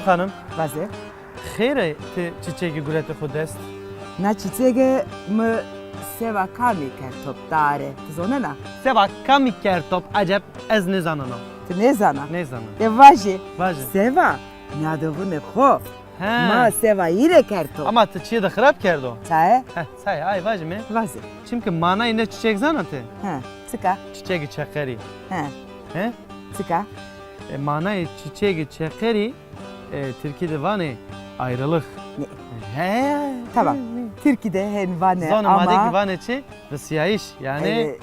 خانم Vaze. خیره تی چیچکی گورت خود است Na çiçeğe mı seva kami kertop dare. Tizone na. سبا کمی کرتوب عجب از نزانم Ti ne zana? نزانم De vaje. واجه Seva. Ne adı ne ko. Ma ها seva yine kertop. اما تو چیه خراب کردو Çaye. ها سای ای واجه می Vaze. çünkü mana yine çiçek zanatı Ha. Tıka. çiçeği çekeri Ha. he Tıka. manayı çiçeği çekeri Türkiye'de var ne ayrılık Ne? he Tamam. Türkiye'de henvane Zonum adı ama. gibi ne çi ve siyahiş yani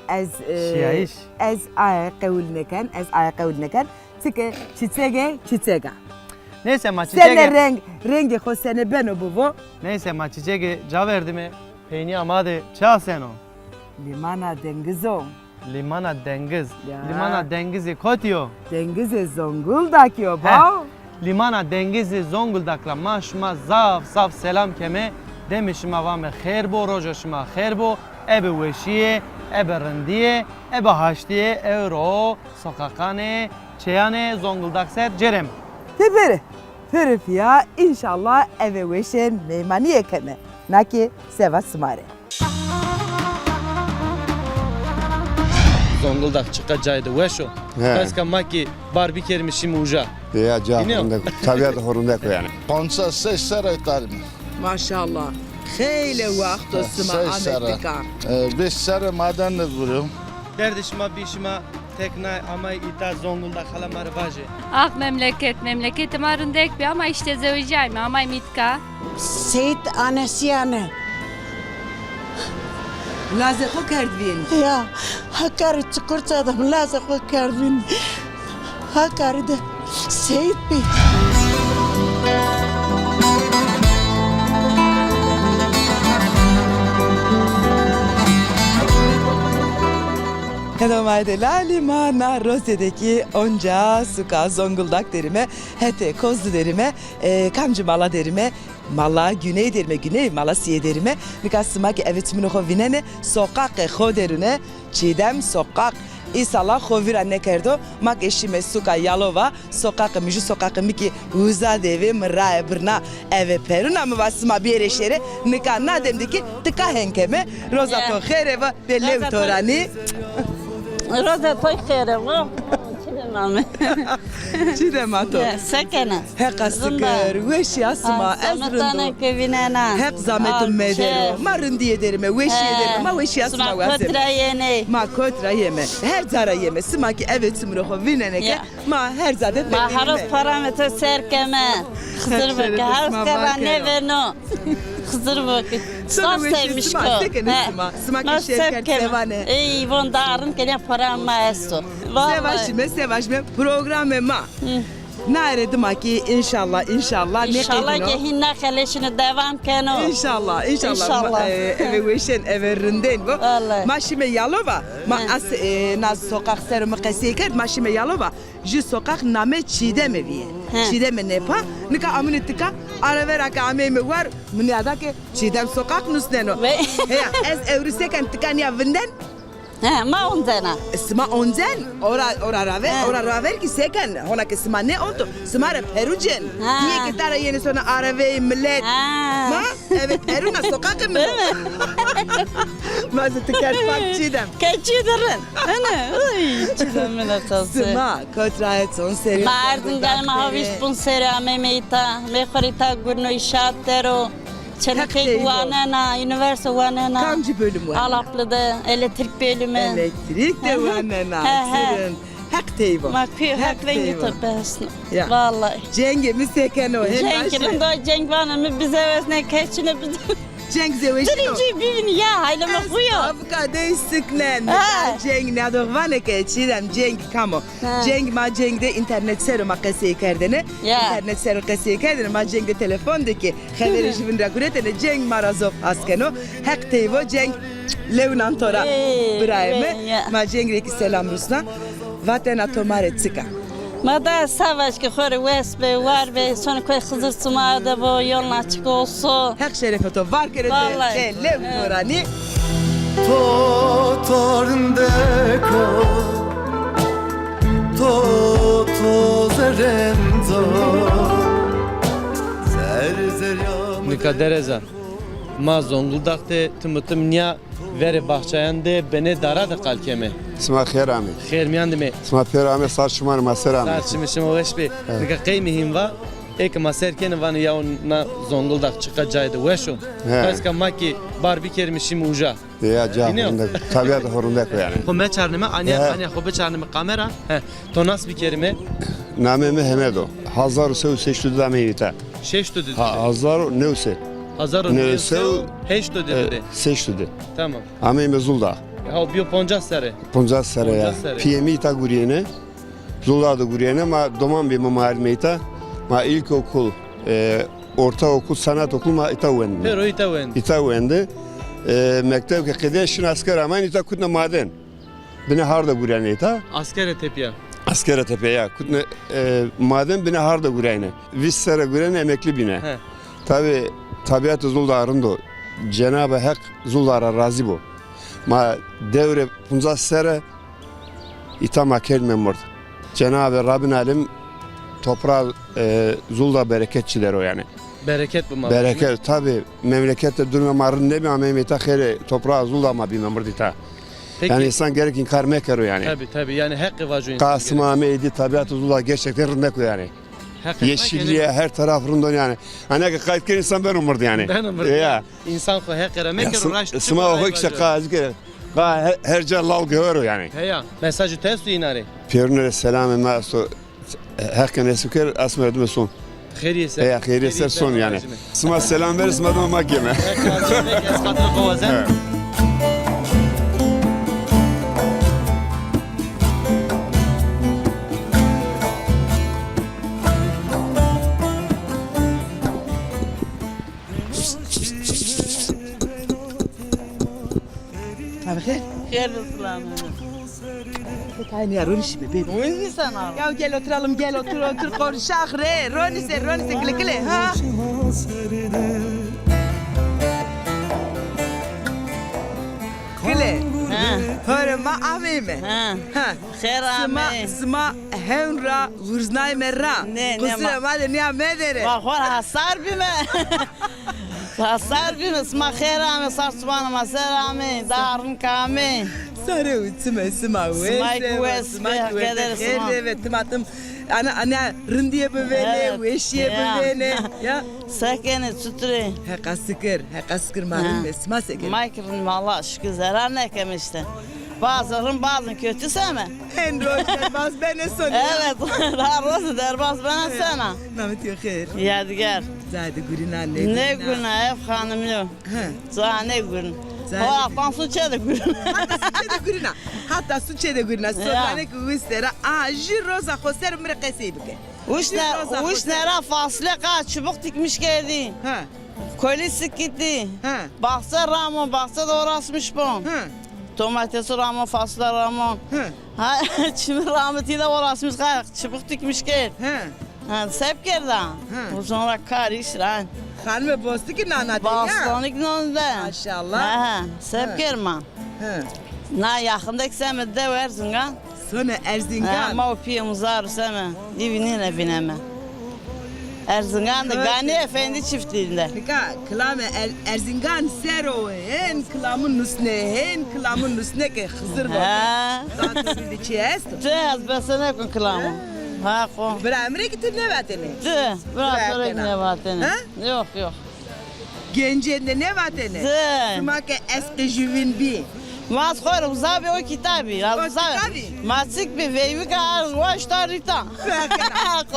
Ez siyahiş ez ay kavulneken ez ay kavulneken. Tıka çiçeğe. neyse ma Sene çiçeği rengi ko sene ben o bu. neyse ma çiçeği cevap verdi mi peyni amade çal sen o Limana dengizon. limana dengiz Ya. limana dengizi kotiyo Dengize Zonguldak yo He. ba. limana dengizi Zonguldak'la maşma zaf selam keme demişim avame khair bo rojoşma khair bo ebe veşiye ebe rendiye ebe haştiye euro sokakane çeyane Zonguldak ser cerem Tebere. Ferif ya inşallah eve veşen meymaniye keme. Naki seva smare. Zonguldak çıkacaydı veşo Peska maki barbi kermişim uja Ya Dinliyor. tabiat horundek yani. Konsa ses saraytarım. Maşallah. Hele vakto sıma Amerika. Beş sarı maden de vuruyorum. derdişma bişma tekne ama ita Zonguldak halamar vaje Ah memleketim arındek bir ama işte zevcayım ama mitka. Seyit anasyanı. Lazeko kerdvin. Ya Hakkari Çukurça'da lazım karbin. Hakkari'de Seyit Bey. Normalde la limana Rosya'daki onca suka Zonguldak derime, hete kozlu derime, kamcı mala derime, mala güney derime, güney Malasya derime, nikasıma ki evet minoho vinene, sokak ho derine, çiğdem sokak, İsala hovira ne kerdo, mak eşime suka Yalova, sokak müjü sokak miki uza devi mıra brna eve peruna mı basma bir eşere, nika nademdeki tıka henkeme, rozato khereva belev torani. Roza toy khere wo. Çilemame. Çiğdem ato. Sakene. Heka sıkır, veşi asma, Samatana ezrundu. kevinena. Hek zahmetim medero, marın diye derime, veşi ederim, ma veşi asma vazim. Kotra yene. Ma kotra yeme, her zara yeme, sıma ki evet sımroho vineneke, Ya. ma her zadet Ma haros bekleme. parametre serkeme. Kızır bak, haros kava ne verno. Kızır bak. Sonra Çok veşi sevmiş sıma, ko. sekene sıma, sıma ki şeker sevane. Ey von darın kene para maesto. Sevaşme, programme ma. Naredim ki inşallah ne İnşallah kedino. ki hinna keleşini devam keno. İnşallah. İnşallah. Eve veşen eve ründen bu. Vallahi. Maşime Yalova. Ma as naz sokak serimi kesiker maşime Yalova. Ju sokak name Çiğdem eviye. He. Çiğdem nepa. Nika aminitika aravera ka ameme var. Mnyada ke Çiğdem sokak nusneno. Ve- He ez evriseken tikanya vinden. He, ma ondena. Sma onzen ora raver ki seken hona ke sma ne onto sma re perujen. Ha. Niye ki tara yeni sona arave millet. Ha. Ma evet Peruna sokak mı? Mazı tıkar pak Çiğdem. Keçidirin. Ana, uy, çiğdem latası. Sma kotrayet son seri. Ma ardın gelme haviş bun seri amemeyta. Mekorita gurno işarettero. Çelekey Hakdeydi o. vanena, üniversite vanena. Kamcı bölüm var. Alaplı'da elektrik bölümü. Elektrik de var nena. He. Sırın. Hak teybo. Ma kuyu hak rengi teybo. tepesini. Ya. Vallahi. Cengemi seken o. Cenk'in de Cenk vanemi bize vesne keçine bize. Cenk zeveşin o. Birinci birini ya haylama kuyu. Abuka de sıknen. Ha. Cenk ne adı vane ke Çiğdem Cenk kamo. Ha. Cenk ma Cenk de internet sero makası kerdene. Ya. İnternet sero kası kerdene ma Cenk de telefondaki haberi jibinde kuretene Cenk marazov askeno. Hak teybo Cenk Levnan tora. Brahime. ya. Ma Cenk reki selam Rusna. Vaten atomare tsika. Mada savaş ki xore vesbe var ve sonra koy Hızır Suma'da bu yolun açık olsun. Hak şerefeto var kere Vallahi. de lev torani. To zerendo Mika dereza. Ma Zonguldak'ta tımıtım niye veri bahçeyende beni dara da kalkeme. اسمها خير عمي Khair miyandime. اسمها بير عمي صار شمال ما سر عمي Tarçmışım o eşbi. Mika kıymihim va. Ek maserken vanı ya na Zonguldak çıkacaydı. Veşo. Kaska maki barbi kermişim uca. يا جا Dinliyor. هورندك طبيعة هورندك يعني Kome çarnıma anya Evet. anya hobe çarnıma kamera. He. To nas bir kelime. نامي مهمدو هزار سو سيشتو دامي يتا Şeşto dedi. هزار نوسي Hazar Ne ne sev- Heşto dedi. سيشتو دي Tamam. عمي مزولدا Ha bio ponca sere. Ponca Saraya Ponca Saraya. PM'i ta guriyene Zulda da guriyene ma doman bir mamar meyta ma ilkokul ortaokul sanat okul ma itavendi Pero itawen. itavendi mektep ke kede şinasker ama ita kutna maden bine harda guriyene ita Askere tepiya. askere tepe ya kutna maden bine harda guriyene vissere guriyene emekli bine He. tabi tabiatı Zulda arındo Cenab-ı Hak Zulda'ra razı bu ma devre punza sere itama kelmem orada. Cenab-ı Rabbin alim toprağı Zulda bereketçiler o yani. Bereket bu mal. Bereket tabi memlekette durma marın ne mi amemita khere toprağı Zulda ma bir memurdita. Peki. Yani insan gerek inkar meker o yani. Tabii yani hakkı vacı insan. Kasım Ahmet'i tabiatı Zulda gerçekten rındak o yani. Yeşilliğe her taraf rındak yani. Hani kayıtken insan ben umurdu yani. Ben umurdu. Ya. İnsan ko hakkı meker uğraştı. Sıma o işte kazi kere. Her cellal gör o yani. He ya. Mesajı testu inare. Piyonere selam maso herken esuker asma ödüme son. Khiriye ser. Ya khiriye ser son yani. Sıma selam ver sıma da mahkeme. Eskatlı kovazen. Abi khair. Hayır ıslanır. Kayın ya Roniş bebeğim. Uyuyor sen abi. Ya gel oturalım gel otur konuşak re. Ronise gile gile ha. Gile. Ha. Hörma avime. Ha. Ha. Hayır abi. Sma henra vurznay merra. Ne, Kusura ma- madem ya medere. Bak var hasar bir mi? Hasar bir mi? Sma hayır abi. Sar subhanı maser abi. Darın kami. Sarı uçma sma wes, kadar sma. Evet tımatım. Ana rındiye bevene, Evet, veşiye ya. bevene. Ya. Sekeni sütürü. Heka sıkır malum besma seker. Maykırın valla şükür zarar ne kemişti. Bazıların kötüse mi? En roşer bas beni son. Evet. Darlısı derbaz bana sana. Namet yok khair. Yadigar. Zade gurin anne. Ne günah ev hanımlı. Ha. Za ne gün. Zaten- O aktan su çedi gün. Suçede gurina. Hatta suçede gurina. Sotane ki wistera. Jiroza khoser mre qesibke. Uç nere fasile kaç çubuk dikmiş geldi. Ha. Kolisi gitti. Ha. Baksa Ramon, baksa da orasmış bu. Ha. Domatesi Ramon, fasulye Ramon. Ha. Ha, şimdi rahmeti de orasmış kaç çubuk dikmiş gel. Ha. Ha, sep geldi. Bu sonra kar iş lan. Hanım bostu ki nana ya. Bastonik nonda. Maşallah. Ha, sep gelme. Ha. Na yakındaki semi de versin ha. Sonra Erzincan. Ama o piyamızar semi. Divinin bineme. Erzincan'da Evet. Gani Efendi çiftliğinde. Pika klame Erzincan sero hen klamın nusne hen klamın nusne ke hızır var. Ha. Zaten bir çesto. Tez besene kun kılamı. Ha ko. Bramre ki ne vatene? Tı. Biraz Bırak sonra beni. ne vateni. Ha? Yok. Gencende ne vatene? Tı. Sma ke eski juvin bi. Mas koyrum zabi o kitabı. O kitabı? Masik bir veyvi kar. Vaş tarita.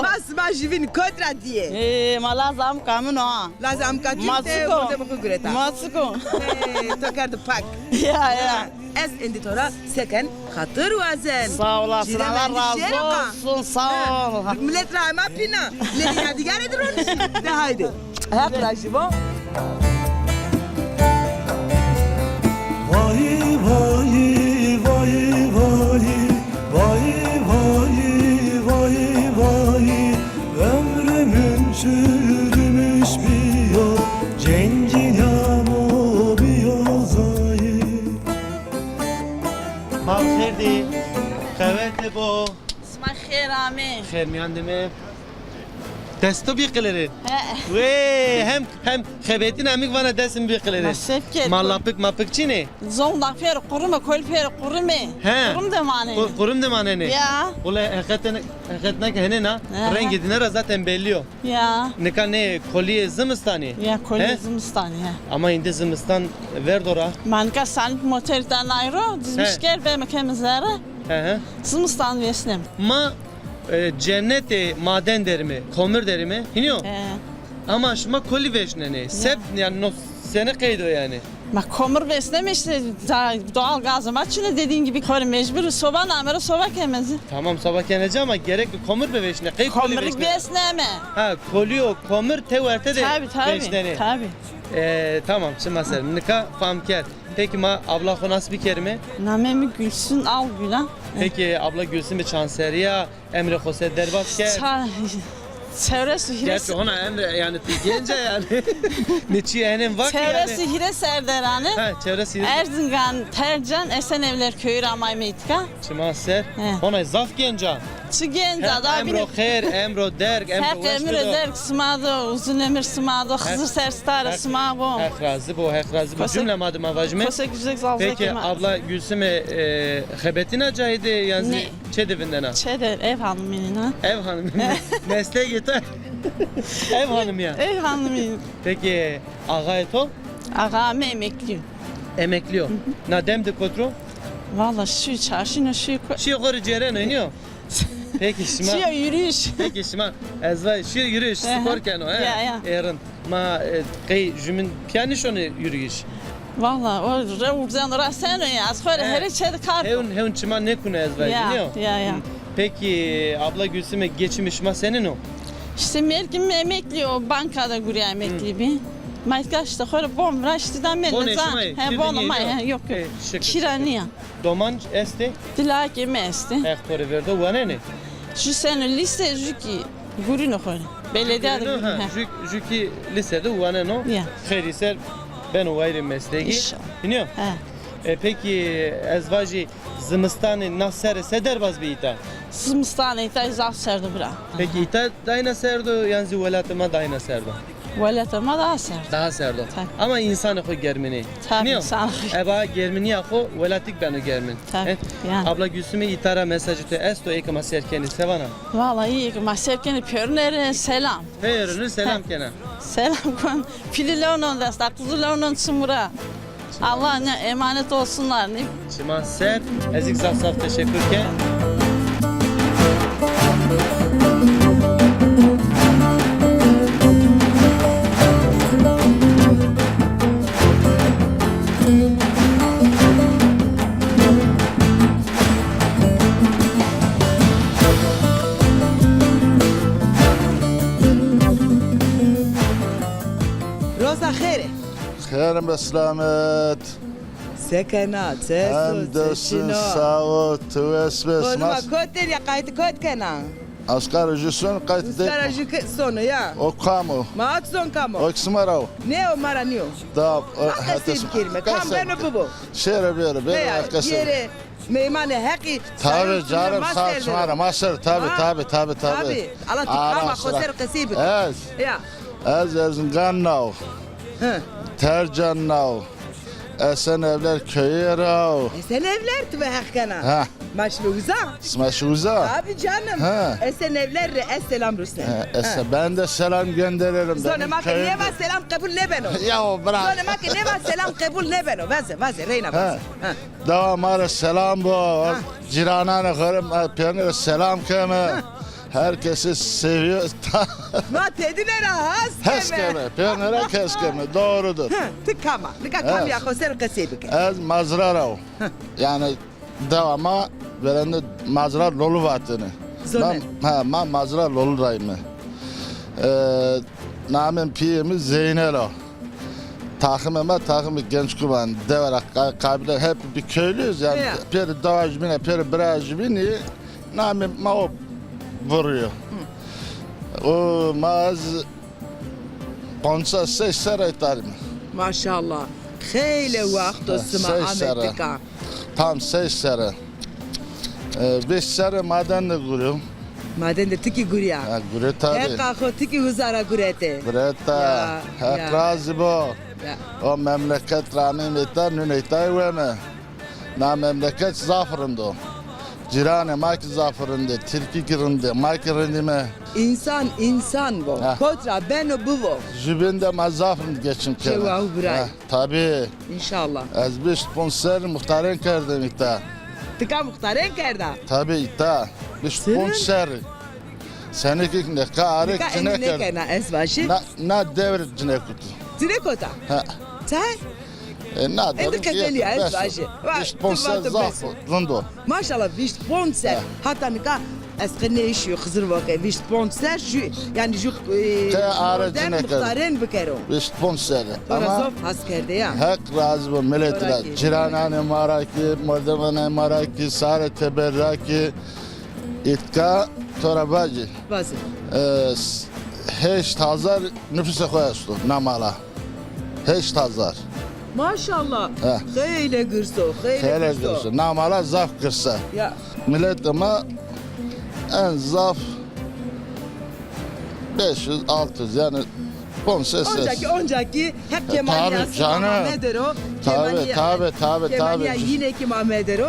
Mas ma juvin kontra diye. Malazam kamun o. Lazım kaçın te Masiko. burada bakı greta. Masiko. Tokardı pak. Ya. Es inditora seken hatır vazen. Sağ olasın. Allah razı olsun. Sağ ol. Millet rahma pina. Ne yadigar edir onu şimdi. De haydi. Hep rajibo. Vay vay vay vay vay vay vay vay ömrümün sürmüş bir yol cencinem o bir yol zayıf. Mal khairdi. Kavete bo. İsmail Khairami. Khair miyandime. Desto bir kılırı. He. Ve hem xebetin amik vana desin bir kılırı. Nasip gel. Malapık mapık çini. Zondak peri kurumu, kol peri kurumu. He. Kurum demane. Kurum demaneni. Ya. Ula hakikaten hene na Aha. rengi dinara zaten belliyor. Ya. Ne kan ne kolye zımıstani. Ya He? kol zımstani he. Ama indi zımıstan verdora. Manika sen motordan ayrı dizmiş He. gel be mekemizlere. He. Zımstan vesnem. Ma cenneti maden derimi, komür derimi. Hiniyor. He. Ama şuma koli veşneni. Sep yani no sene kaydı yani. Ma komur vesnem işte doğal gazım açını dediğin gibi kol mecbur soba namere soba kemezi. Tamam sabah geleceğim ama gerek bir komür be veşne. Kay koli Komurluk veşne. vesneme. Ha koliyo komür teverte de Tabi veşneni. tabi. Tamam şimdi mesela nika famker. Peki ma abla konas bir kerime. Namemi gülsün al güla. Peki abla Gülsüm bir Çanseriya, Emre Hosed Derbasker. Çevresi hire Gerçi ona Emre yani gence yani. Neçi enem var ki Çevresi yani. hire serderane. Ha çevresi. Erzincan, Tercan, Esenevler köyü Ramay Meytka. Çimaser. He. Ona zaf genca. Çıgenca da Emro Khair, Emro Derg, Emro Hek emir ederk sımado, uzun emir sımado, Hızır Serstara sımado. Hekrazi bu, hekrazi bu. Kosek- Cümle madım avajme. Kosek yüzek zalzak Peki ema. abla Gülsüm'e hebetina cahidi yani Ne? çedevinden ha. Çeder ev hanımının ha. Ev hanım. Mesleğe yeter. Ev hanım ya. Ev hanımının. Peki ağa eto Ağam emekliyim. emekliyor. Na demdi kodru. Valla şu çarşına şu Şu yukarı ceren oynuyor. Peki şima. şu yürüyüş. Peki şima. Ezva şu yürüyüş Aha. sporken o. he? Ya, ya. Erin. Ma kay jümün piyanişonu yürüyüş. Valla o revurdan raseno ya. Az sonra He. her şeyde kar. Hevun çima ne kunu ezva Ya, biliyor? ya. Peki abla Gülsüm'e geçmiş ma senin o. İşte merkim emekli o bankada gurya emekli bir. Mayka işte sonra bom raştıdan ben Bon de eşimay, He kirdin bon yedi may o. yok He, yok. şık, Kiraniya. Domanç este Dilak yemesti. ektori verdi wane ne? Şu sene lise jüki gurino koyun. Belediye de Ha, gurino. Jüki lisede wane no. Ya. Kheriser ben o ayrı mesleği. İnşallah. Biliyor? He. Peki ezvacı zımıstanı nasser sederbaz bir ita. Sımstane ita zaf serdi bura. Peki ita dayna serdo yani velatıma dayna serdo. Velatama da serdi. Daha serdo. Tabii. Ama insanı ko germini. Tabii, Niyo? insanı. Eba germini yako velatik beni germin. Tabii, He? yani. Abla Gülsüm'e itara mesajı te esto ekama serkeni sevana. Valla iyi ki maserkeni pörnere selam. Peyörünü selam kena. Selam kon. Pililonon destek, kuzulonon çumura. Allah'ına emanet olsunlar. Ne? Şima ser. Ezik saf saf teşekkür ke. Roza xeyre. Xeyrim be selamet. Sekenat, Hem desin sağ ol. Tüves be Olma smas. koter ya kayıt kot kenan. Asgari ücretin kayıt Uskara de. jük sonu ya. O kamu. Maat son kamo. O kısmara o. Ne o maranıyor? Da Kasih bir kelime. Tam ben o bu. Şere bir Ne ya? arkası. Yere meymanı haki. Tabi canım sağ sumara masır tabi Ha? tabi tabi tabi. Tabi. Allah tukama koser kasibik. Ez. Ya. Ez ezin nav. Hı. Tercan nav. Esen evler köyü rav. Sen evler tüve hakkana. Ha. Maşluğuza. Smaşuza. Abi canım. Ha. Sen evler esselam Ruslan. Esen ben de selam gönderirim. Sonra benim mak köyümde. ne var selam kabul ne beno. Ya o bırak. Sonra mak ne var selam kabul ne beno. Vaze reyna Ha. vaze. Ha. Devam ara selam bu. Cirananı kırım peynir selam keme. Herkesi seviyor. Ma tedine rahas Keskeme. Peynire keskeme. Doğrudur. Tıkama. Tıka kam ya koser kasibik. Ez mazrara o. Yani devama verende mazrar lolu vatını. Zonen. Ben mazrar lolu rayımı. Namın piyemiz Zeynel o. Takımı genç kuban devarak kabile hep bir köylüyüz yani. Ya. Peri davacımine, peri biracımine namın ma o vuruyor. O maz konsa seçer etarım. Maşallah. Kheyli vakt osma Seçer. Ahmetika. Tam 6 sene. 5 sene madenle kuruyorum. Maden de tiki guriya. Ha, gure tabi. Heka xo tiki huzara gurete. Greta, Ya, hek ya. razı bu. Ya. O memleket ramin eter nüneytay ve mi? Na memleket zaferinde. Cirane mak zaferinde, Türkiye girinde, mak girinde. İnsan bu. Ha. Kotra ben o bu bu. Jübinde ma zaferinde geçim kere. Cevahu Buray. Tabi. İnşallah. Az bir sponsor muhtarın kerdim ita. Tıka muhtaren kerda. Tabi ita. Bir sponsor. Seninki ne karı Tıka cine enine kerdim. kena esbaşı. Na devir cine kutu. Trekota. Ha. Sen? Na devir. Endik edeli ya esbaşı. Bir sponsor zaferinde. Maşallah bir sponsor. Hatta nika eski ne işiyor Hızır vakı. Bir sponsor şu yani şu aracı ne kadar? muhtaren bükero. Bir sponsor. Ama Orası askerde ya. hak razı bu milletler. Maraki. Ciranane maraki, mordemane maraki, sare teberraki, itka torabacı. Bazı. Heşt hazar nüfusa koyasın namala. Heşt hazar. Maşallah. He. Heyle gırso. Hele Heyle gırso. diyorsun. Namala zaf kırsa. Ya. Millet ama en zaf 500-600 yani sponsor ses. Oncaki hep Kemal tabii Yasin canım. Mahmeder o. Tabi. Yine ki Mahmeder o.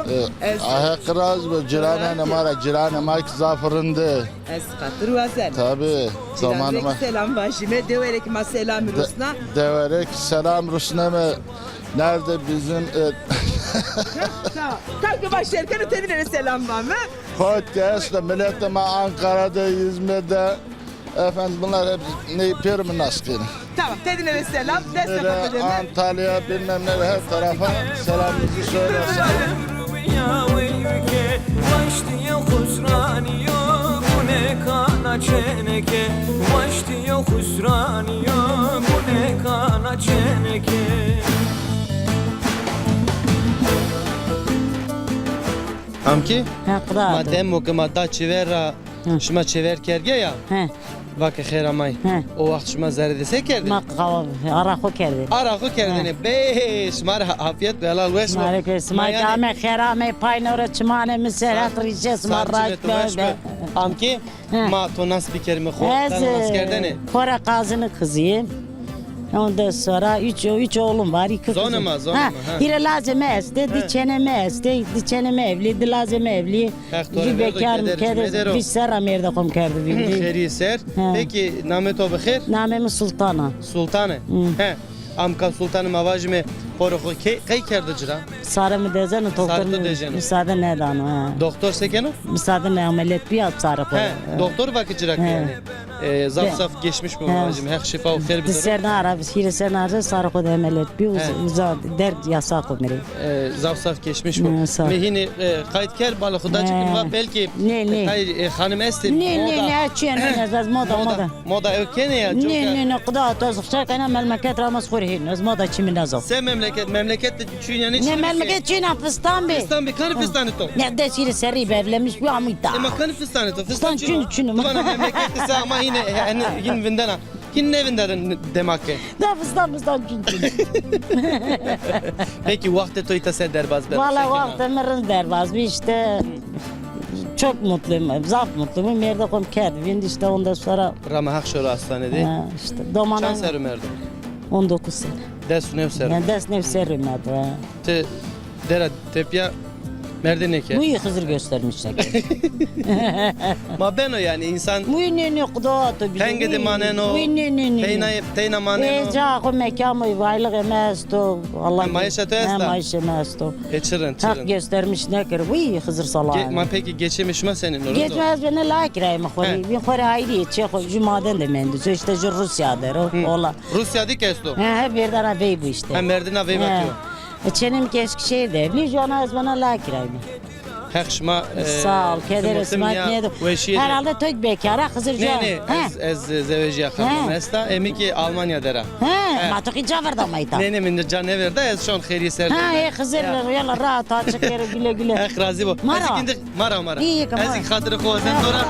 Ahek razı bu cirane numara, cirane mak zaferinde. Es katır vazen. Tabi. Zamanıma. Ciranrek selam başime. Deverek ma selam Rusna. Deverek selam Rusneme. Nerede bizim Kalkı başlarken ötebine selam var mı? podcast'ta milletime Ankara'da, İzmir'de efendim bunlar hep ne pirimin askeri. Tamam, tedine selam. Destek Böyle ötebine. Antalya bilmem ne her tarafa selamınızı söylersin. يا ويلك واشتي يا خسراني يا بنك انا چنك واشتي يا خسراني يا بنك انا چنك Amki? Ha Ma kıda. demo ki ma da çivera şuma çiver kerge ya. He. Vakı xeramay. He. O vakt şuma zerdese kerdi. Ma kava ara xo kerdi. Ara xo kerdini. Beş mara afiyet ve helal veş. Mare kes ma kame kherame paynora çmane miserat rices marrak be. Amki ma to nas bir kelime xo. Ez Nas kerdini. Kora kazını kızıyım. Ondan sonra üç oğlum var, iki kızım. Zonuma, zonuma, ha. Biri lazım este, diçeneme este, diçeneme evli, di lazım evli. Hektor, Di verdo, bekarım kederiz, keder, medero. bir seram yerde kom kerdi bildi. Kheri ser. Ha. Peki namet o bixir? Namemi Sultana. Sultanı. He. Amka sultanı mavajme poroxo kay kerdi cira. Sarımı dezen, doktor dezenu. müsaade ne danı. Doktor sekeno? Müsaade ne ameliyat bir at sarı koy. He. Doktor vakı cira He. yani. Zaf zaf geçmiş mi mavajme? Hek şifa o khair bidir. Dişlerine ara, hire sen ara sarı koy ameliyat bir uzat dert yasak omeri. Zaf zaf geçmiş mi? Ne, sağ ol. Mehini kayıt ker balı xuda çıkın va belki Ne. kay hanım esti. Ne açıyor ne moda. Moda ökene ya çok. Ne قضاء تصفشك انا مملكات رامس خورهين از موضع چی من نزو Sen memleket çüyene ne memleket çi na fistan be Fistan bir kanı fistanı to. ne de siri seri be evlenmiş bir amita Ama kanı fistanı to. Fistan çün. Bana memlekette sen ama yine vindana. Yine ne vindana demek ki. da fistan çün Peki vakti toyta sen derbaz ben. valla vakti mırın derbaz bir işte çok mutluyum, zaf mutluyum. Yerde kom kerdi, işte ondan sonra Rama hak şöyle hastanede. işte Çan domana serum erdi. 19 sene. Des nev serum. Yani ders nefserim adı. Te dera tepya merdene Bu ki. iyi Hızır göstermişler. Ma ben o yani insan Bu ne kuda to bize. Tenge de maneno. Bu ne. Teyna maneno. Ja ko mekamı vaylık emesto. Allah. Maişe testa. Maişe emesto. Çırın. Hak göstermiş ne kere. Bu iyi Hızır salah. Ma peki geçemiş mi senin orada? Geçmez beni layık rayma He. khori. Bir khori ayrı çek cumadan da mendi. İşte Rusya der ola. Rusya'da kesto. He bir tane bey bu işte. Ha merdina ve bakıyor. Çenim Eskişehir'de evli. Jana az bana layık rayma. Hekşma. Sağ ol. Keder esmak neydi? Herhalde tök bekara Hızırca. Ne ez zeveci yakınım esta emiki Almanya dera. He. Ma toki cavarda mayta. Ne min can ne verdi ez şon kheri ser. Ha Hızır yalla rahat açık yere güle güle. Hek razi bu. Mara. Ezik indik mara. İyi, kamara. Ezik hatırı kozen dora.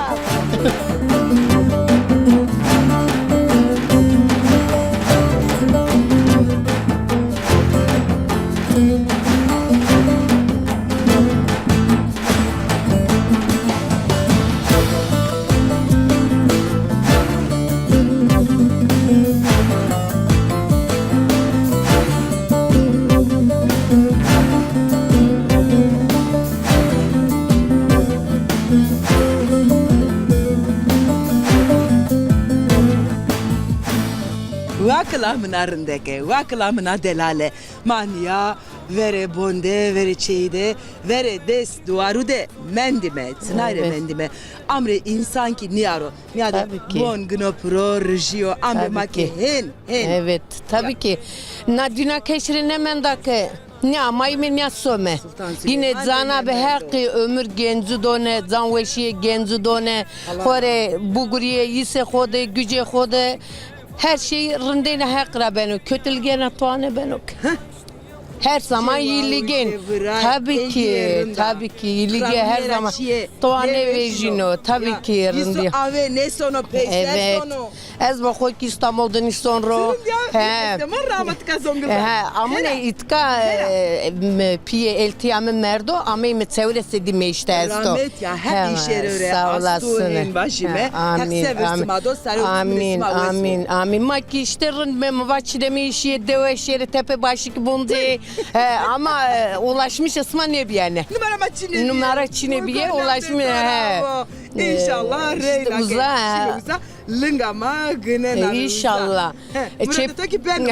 vakılamına rındeke, vakılamına delale. Manya, vere bonde, vere çeyde, vere des duaru de mendime, tınayre Evet. mendime. Amre insan ki niyaro, niyada Tabii ki. bon gnopro, rjiyo, amre Tabii make ki. hen. Evet, tabii ki. Nadina keşrine mendake. Ne amayım ne some. Sultan Yine Süleyman zana be Demirel hakkı ömür genci done, zanveşiye genci done. Kore buguriye yise kode, güce kode. Her şey rındene hakra beno. Kötülgene tuane beno. Her zaman iyiliğin. Tabii ki, tabii ki iyiliği her zaman. Tuane vejino, tabii ki Yisu rındiye. ave ne sono peyser Evet. sono. Ez bakıyor ki İstanbul'dan sonra. He. Zaman rahmetka Zonguldak. He, ama ne itka piye eltiyamı merdo ama ime çevresi dime işte esto. Rahmet ya her işe Sağ astu olasın. en başime. He, Amin, Hak seversin ado sarı amin, amin, amin. Maki işte rın vaçi demi işe deveşeri tepe başık bundu. Ama ulaşmış ısma ne bir yani. Numara Çin'e bir yer ulaşmış. He. İnşallah İşte uza. Lingama gınen İnşallah. Burada ki ben.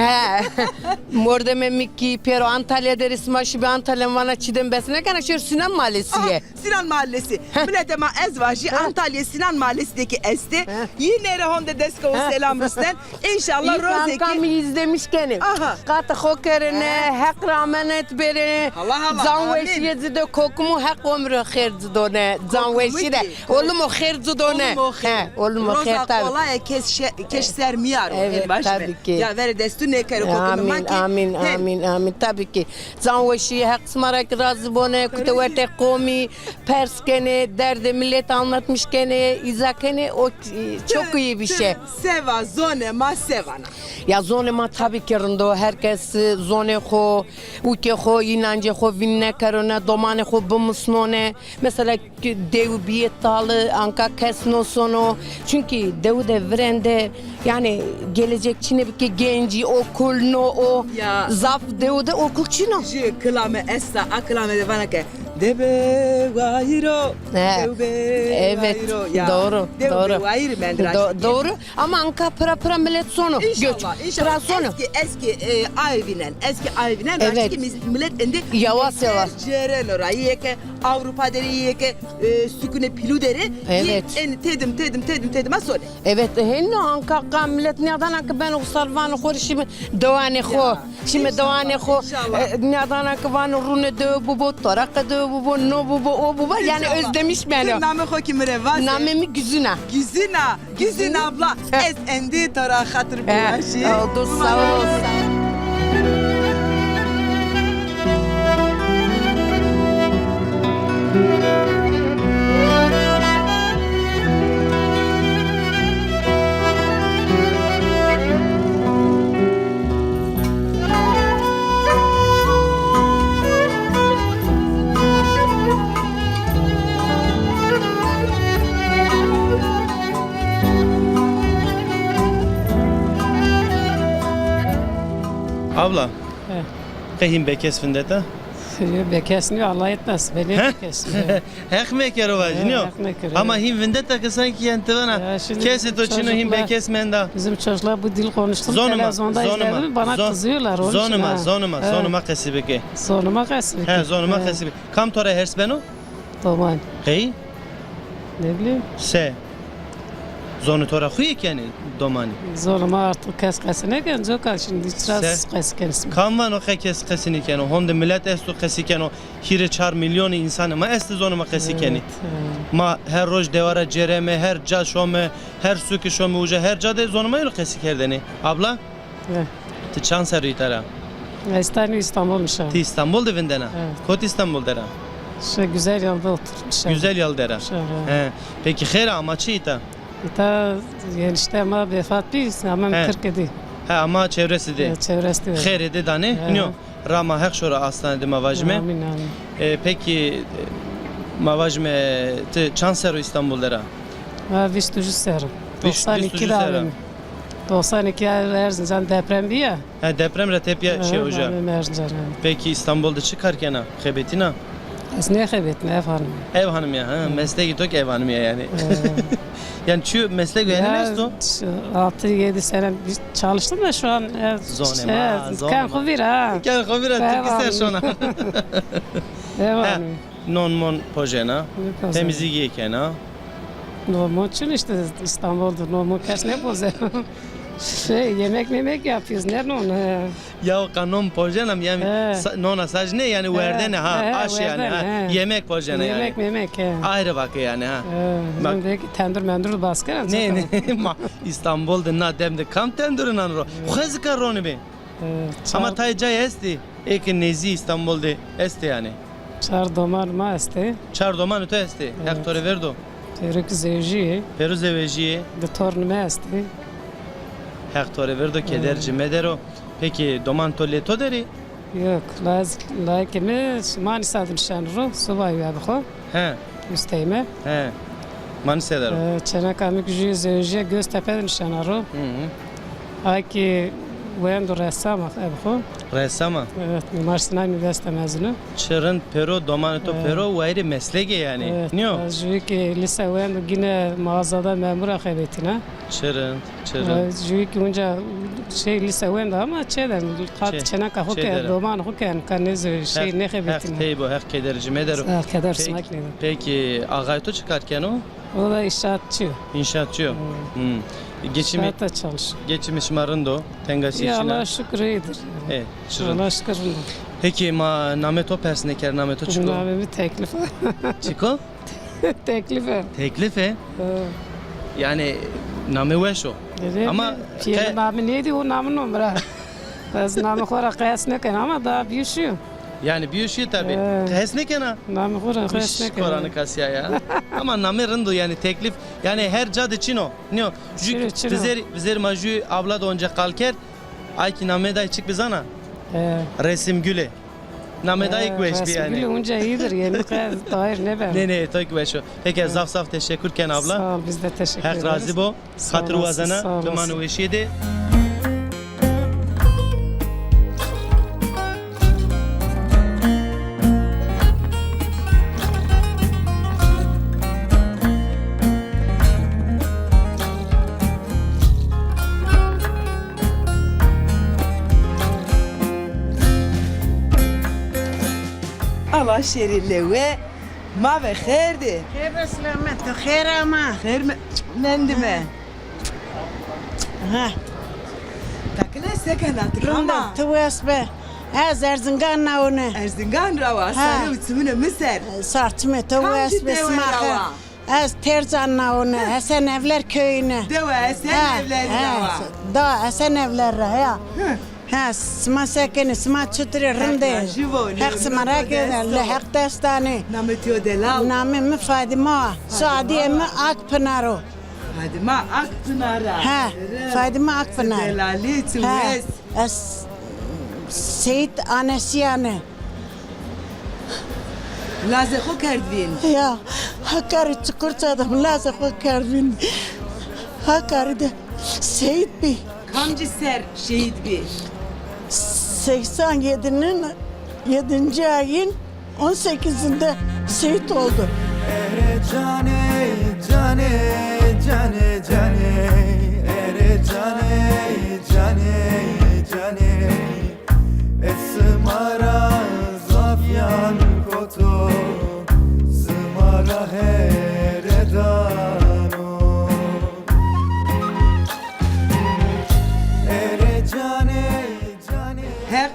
Morda memiki pero Antalya'da resmaşı bir Antalya vana çidem besine kana şöyle Sinan Mahallesi'ye. Sinan Mahallesi. Biletema ezvaji Antalya Sinan Mahallesi'ndeki este. Yine rehonda desko selam rüsten. İnşallah rozeki. Kankam izlemişken. Aha. Kata hokerine, hak ramenet bere. Allah Allah, Zanveşi amin. yezide kokumu hak ömrü kherzi done. Zanveşi de. Oğlum o kherzi done. Oğlum o kher tabi. Kolay keş sermiyar. Evet, tabii ki. Ya vere destu ne kere kokunu Amin, maki. amin, amin, amin. Tabii ki. Zanveşi hak smarak razı bone, kutevete komi, perskene, derdi millet anlatmışkene, izakene o çok iyi bir şey. Seva zone ma sevana. Ya zonema tabii ki rındo herkes zone ho, uke ho, inancı ho, vinne karone, domane ho, bumusnone. Mesela dev biyetalı, anka kesno sono. Çünkü dev de vrende yani gelecek Çin'e bir genci okul no o Ya. zaf dev de okul Çin'o. Je klame esta aklame de bana ke. Debe gayro. Evet, doğru, doğru. Debe gayro mendra. Doğru ama anka pıra millet sonu. İnşallah, inşallah. Pıra sonu. Eski ayvinen. Evet. Başka millet endi. Yavaş yavaş. Ceren orayı yeke, Avrupa deri yeke, sükune pilu deri. Evet. En tedim asole. Evet, henno anka millet nereden anka ben o sarvanı khor şimdi doğanı kho. Şimdi doğanı kho. inşallah. Nereden anka van rune de bu tarak de bu no bu o bu yani özlemiş beni. Name ho ki mrevaz. Namemi güzüna. Güzin abla. Ez endi tara hatır bu aşı. Oldu sağ ol. Abla. Kehim bekes findeta. Bekesmiyor Allah etmez. Beni bekesmiyor. Hek meker o vajinio. hek meker, Ama evet. him vendetta que sanki yentivana. Ya şimdi Kesi to çino him çocuklar- bekes menda. Bizim çocuklar bu dil konuştum. Zonuma, Televizyonda izledim. Bana kızıyorlar. onun için ha. zonuma kesibeke. Zonuma kasıyor. He, zonuma kesibe. Kam tora hers beno? Tamam. Kei? Ne bileyim. Se. Zonu tora huyek yani domani. Zonuma artık keskesine gelince kal şimdi. Biraz keskensin. Kam van o kes kesini keno. Honde millet estu kesi keno. Hire 4 milyon insan ma est zonuma kesi keni. Ma her roj devara cereme, her ca şome, her suki şome uca, her cade zonuma yolu kesi kerdeni. Abla? Evet. Ti çan seri tara. İstanbul'muş ha. Ti İstanbul devindena. Evet. Kot İstanbul dera. Şu güzel yolda oturmuş. ha. Güzel yol dera. Şu, ha. He. Peki khera amaçı ita. İta enişte ama vefat biz ama He. 47. He ama çevresi de. Çevresi de. Kheri de dane. He. Nyo. Rama hek şora aslan de mavajme. Amin amin. Peki mavajme ti çan seru İstanbul dera. Ha viştucu serum. Viştucu 92 serum. davim. 92 Erzincan deprem bir ya. He deprem re tepya şey hoca. Benim Erzincan. Peki İstanbul'da çıkarken ha hebetina. Ez ne xebet ne efendim. Ev hanım ya. Ha, mesleği tok ev hanım ya yani. Yani şu meslek öğrenemez 6-7 sene çalıştım da şu an Zonema, kan kovir ha. Gel kabira Devam. Türkistan şuna. Devam. Non mon pojena. Temizlik yekena. Normal için işte İstanbul'da normal kes ne boze. Yemek yapıyoruz nerede onu? Ya kanon pojenam yani nona sajne yani verdene ha aş yani ha. Yemek pojena yani. Yemek. Ayrı bak yani ha. Bak. Bak. Tendur baskı. Ne İstanbul'da na demde kam tendurun anro. Khaz karoni be. Ama taycay esti. Ekin nezi İstanbul'da esti yani. Çar domar ma este. Çar doman öte esti. Hektore verdo. Terek zevji. Peru zevejiye. De torn me este. Hektore verdo kederci medero. Peki doman toleto deri? Yok, laikime mani sadım şanro, subay yabxo, He. üsteyme. He. Manise dero. Çanakkale gücü zevjiye Göztepe nişanaro. Ayki Vendo ressam abxo. Ressama. Evet, Mimar Sinan Üniversite mezunu. Çırın pero doman to pero o ayrı mesleki yani. Evet. Niyo? Jüki lise Vendo yine mağazada memur akıbetine. Çırın. Jüki önce lise Vendo ama çeden kat Çanakkale hukken doman hukken kanez ne akıbetine. Hep bu hep kederci medero. Kadar smak ne? Peki ağay to çıkarken o? O da inşaatçı. İnşaatçı. Geçimi İnşaatta çalışıyor. geçimi şmarındo tengasi Ya içine. Allah şükür iyidir. Evet, şırın. Allah şükür. Peki ma nameto persneker nameto çıko. Bunlar bir teklif. Çıko? Teklif. Teklife. Yani name veşo. Ama Fiil namı neydi o namı numara? Az namı kora kıyas ne kan ama daha bir şey. yani bir şey tabi. Kesneken ha. Namı kora kıyas ne kan. Koranı kasya ya. Ama name rendo yani teklif yani her cad için o. Niyo? Vizir maju abla da onca kalker. Ay ki name da çık bizana. Resim güle. Name da ilk veş bir yani. Resim güle önce iyidir yani kıyas dair ne ben. Ne tek veş o. Peki zaf teşekkürken abla. Sağ ol biz de teşekkür ederiz. Hak razı bu. Hatır vazana. Dumanı veşiydi. Allah şerinle ve ma ve khairdi. خير سلامت خير أما Khair mi? Nendime. ها Takla sekenat رندا ama. تواس به از ارزنگان نونه Erzingan rava sana uçumuna Mısır. سارتمه تواس Kamcı به devre سماخه rava. از ترزان نونه حسن evler köyüne Deva sen evleri rava. da Hasan evler ya ha sma sakın sma çıtırı rındı hak smara keder hak destane Nametiyo delal. namı mı Fadime Saadiye mi Akpınar'o Hadi ma Akpınar'a. ha Fadime Akpınar Delali ha tüves. es Seyit Anesiyane Lazı kerdvin. ya Hakkari çıkırtadım lazım Hakkari'nin Hakkari'de Seyit Bey Kamcı ser şehit bir. 87'nin 7. ayın 18'inde şehit oldu. Ere cane cane cane cane Ere cane cane cane Esmara zafyan koto Smara heredano Ere cane cane Hek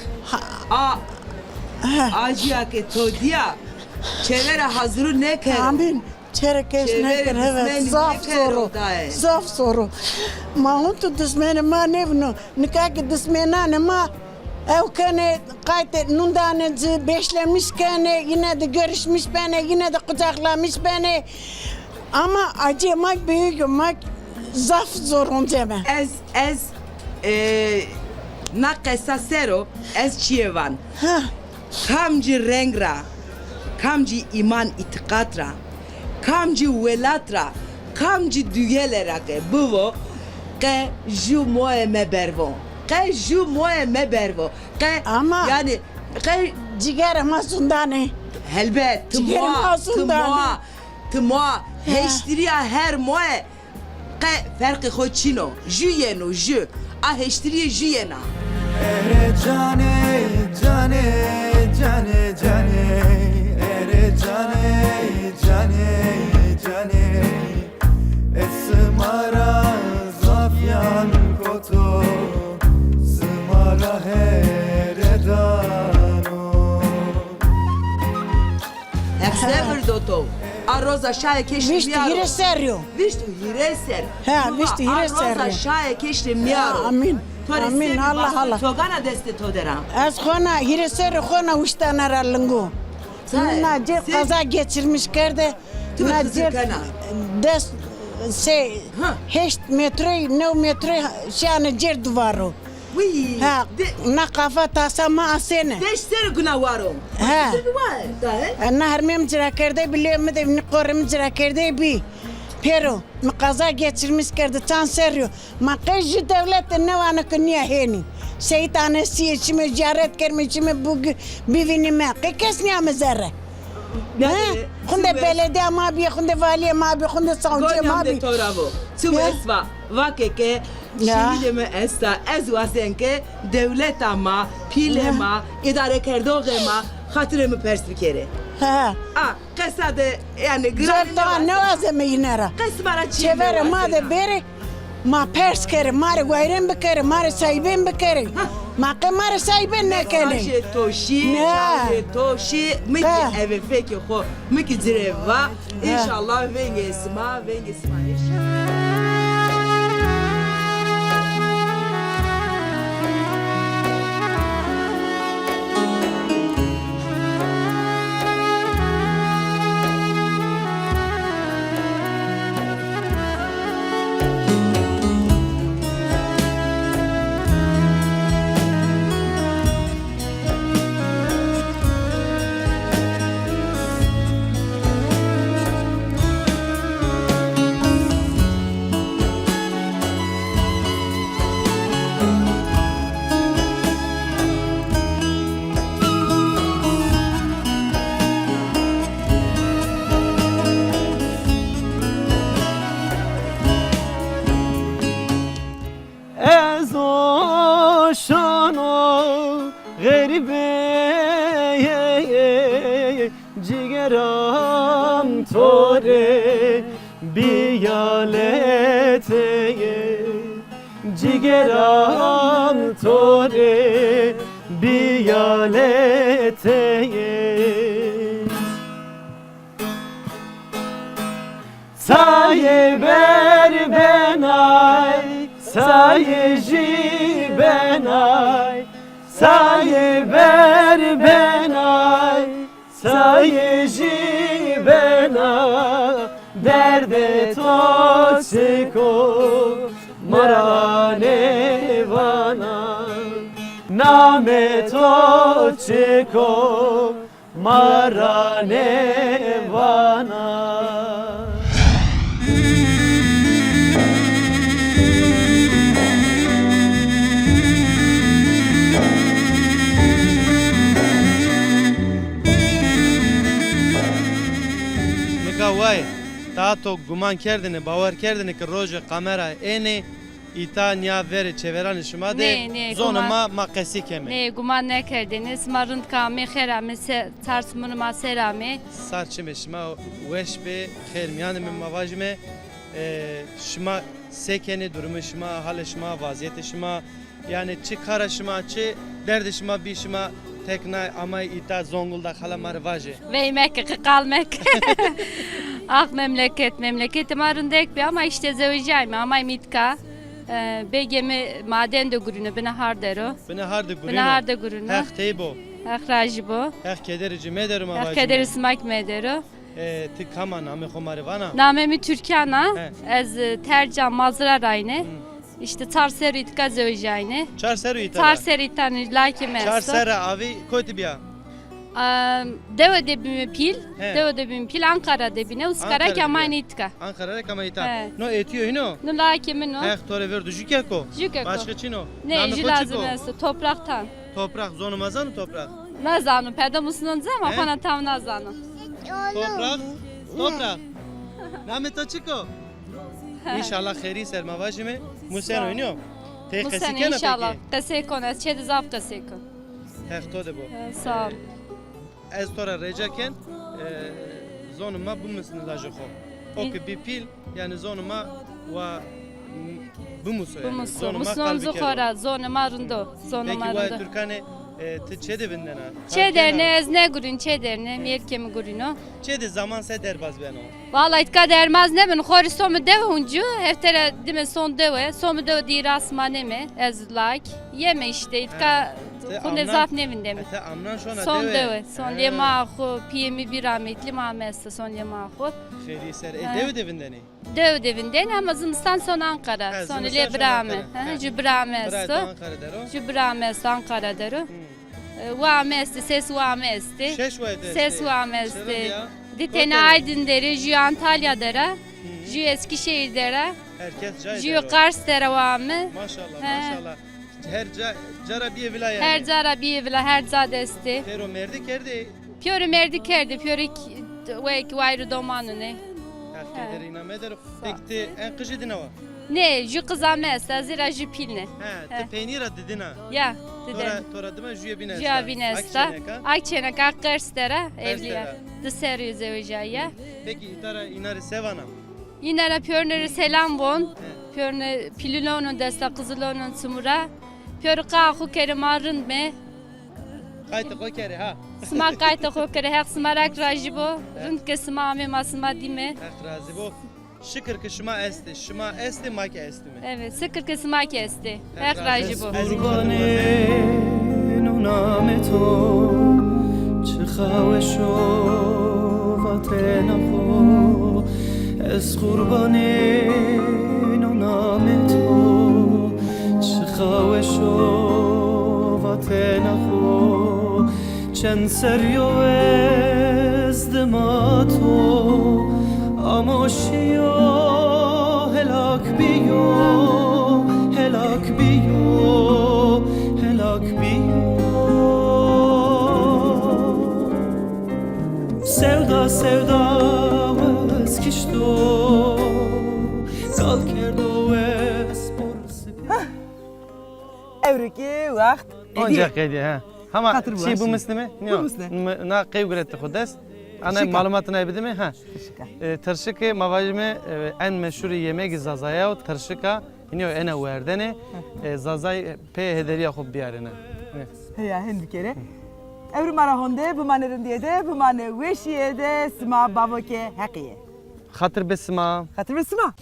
Aciya ke todiya. Çevere hazırı ne ker? Amin. Çerekeş ne kadar evet zaf soru. Zaf soru. Ma huntu dismene ma nevno. Nikaki dismene ma ev kane kayıt nundane beşlemiş kane yine de görüşmüş beni yine de kucaklamış beni. Ama acımak büyümek zaf zorunca ben. Ez na qesa sero ez çiyevan. Kamcı rengra. Kamcı iman itikatra. Kamcı velatra. Kamcı dügelera ke buvo ke ju moe me bervo. Ke ju moe me bervo. Ke Ama- yani ke Ciğer masundane. helbet Ciğerim tmoa ağzından. tmoa tmoa heştiriya her moe Maqe farkı xo çino. Juyeno jü. Aheştiriye juyena. ere cane cane cane cane ere cane cane cane esmara zafyan koto smara heredano Eksever doto. Arroz aşağıya keşli Visto hire serio. Viştu hireser. Ha, viştu hireser. Arroz aşağıya keşli miyaro. Amin. Amin, Allah, Allah. Togana deste toderam. Az khona hire serio khona uçtanar alıngu. Nacer kaza geçirmiş kerde. Nacer des se heşt metre 9 metre şanı cer duvaro. Uy. Ha na kafa tasama asene. Deşser günavaro. Ha. Da. Na hermem cira kerde biliyorum de korum cira kerde bi. Pero kaza geçirmiş kerde tan serio. Makaj devlet ne vanı kınya heni. Şeytanesi içime ziyaret kerme içime bu bivinime. Kes ne amezere. Kunde belediye ma bi kunde valiye ma bi kunde savcı ma bi. Toravo. Tu esva. Vakeke. Şimdi mi esta ezvasenke devlet ama pilema idare kerdogema hatırımı perspikere. Ha. Kasade yani Zerta ne vazeme yinera. Kasmara Çevere ma de bere. Ma pers kere mare guayren bekere mare sahiben bekere. Ma ke mare sahiben ne kene. Toşi, toşi, miki eve feki ho, miki direva. İnşallah vengesma. cigeram tore biyaleteye cigeram tore biyaleteye saye ber benay saye ji benay saye ber benay saye ji bena derde to çeko marane vana name to çeko marane vana. وای تا تو گمان کردنی باور کردنی که روز کامرا اینه ایتانیا وری چهران شما ده زون ما قصی کمی نه گمان نکردنیز مرند کامی خیرامی ترسمون ما سرامی سرچه شما وش به خیر میان من مواجمه شما سکنی durumu شما حال شما وضعیت شما yani çi kara şma çi derdi şma bir şma tekna ama ita Zonguldak hala marvaje. Veymek kalmak. Ah memleketim arındaki bir ama işte zevcayım ama mitka. Begemi maden de gurunu bana hardero. Bana hardı gurunu. Bana hardı gurunu. Hek teybo. Hek rajibo. Hek kederici mederim avajı. Hek kederi smak medero. Tık kama name khomari vana. Namemi Türkana. Ez tercih mazra rayne. İşte Tarseri itka zevcayne. Tarseri ita. Tarseri itani like mesto. Tarseri avi koytibiya. Deva debimi pil. Deva debimi pil Ankara debine uskara kamani itka. Ankara kamani ita. No etiyor hino. No like mi no. Hek tore verdu jükeko. Jükeko. Başka çino. Ne ji lazım est topraktan. Toprak zonu mazanı toprak. Nazanu pedamusunu zama fana tam nazanu. Toprak. Toprak. Name to çiko. İnşallah kheri ser mavajime. Musen oynuyor. Tek Musen kesikene inşallah. peki. Kesekon az çedi zaf kesekon. Hekto de bu. Sağ ol. Ez tora recaken zonuma bu musun lajı xo. O ki bir pil yani zonuma ve bu musu Bu yani. musu. Zonuma Musun kalbi zukora zonuma rundo. Peki Zonuma vay rundo. Türkane çede binden ha. Çederne ez ne gurin çederne merkemi gurino. Çede zaman se derbaz ben o. Vallahi itka dermaz ne ben xori somu dev huncu heftere dime son deve somu dev di rasmane mi ez like yeme işte itka kune zaf nevinde mi Ete amnan şu an son deve son lema xo piyemi bir rahmetli Mahmetse son lema xo Kheri ser dev devinden. dev devinden ama zımstan son Ankara Ha, son zımstan le son brame Ankara. Cübrame Bırak sto Ankara der o. Cübrame Ankara deru Vamesti ses vamesti Şeş vay der. ses vamesti Ditene Aydın dere, Jü Antalya dere, Jü Eskişehir dere, Herkes cay Jü der o. Kars dere vamı. Maşallah He. maşallah. Her cara bir vila yani. Her zara bir vila, her zadesti. Pero merdi kerdi. Piyori merdi kerdi, piyori vek vayru domanı ne. Hakikaten inanmeder. Peki en kışı dina var. Ne, jü kızamesta, zira jü pilne. He, te peynira dedin ha. Ya, dedim. Tora deme jüye binesta. Jü binesta, Akçenek, Akkars dere, evliya. dere. Dısarı zevcaya. Peki itara inari sevana. Yine de piyoneri selam bon. Piyoneri pililonun desta, kızılonun sumura. Piyori kahu kere marın me. Kaytı koy kere ha. Sma kayta khokere hek smarak rajibo rund ke sma me masma dime. Hak razı bu. Şükür ki şuma esti. Şuma esti mak esti mi? Evet, sıkır ke sma kesti. Hek rajibo. قربان و نام تو چه خواهش و وطن خو از قربان و نام تو چه خواهش و وطن خو چند سریو از دماتو آموشیو هلاک بیو هلاک بیو هلاک بیو sevda sevda از کشتو سال کرد و اسپور Evreki vakt. Ancak kedi ha. Ama Hatır bu şey bu aslında. muslime? Bu Yok. muslim. Na kıyguretti kudes. Ana Şıka. malumatına ebedi mi? Ha. Şıka. Tırşıkı mavajime en meşhur yemek zazaya o tırşıka. Yine ene verdene. Zazay pe hederiya khub biyarına. Heya hen bir kere. Evri mara honde bu manerin diye de bu mane veşiye de sma babake hakiye. Hatır besma. Hatır mı sma?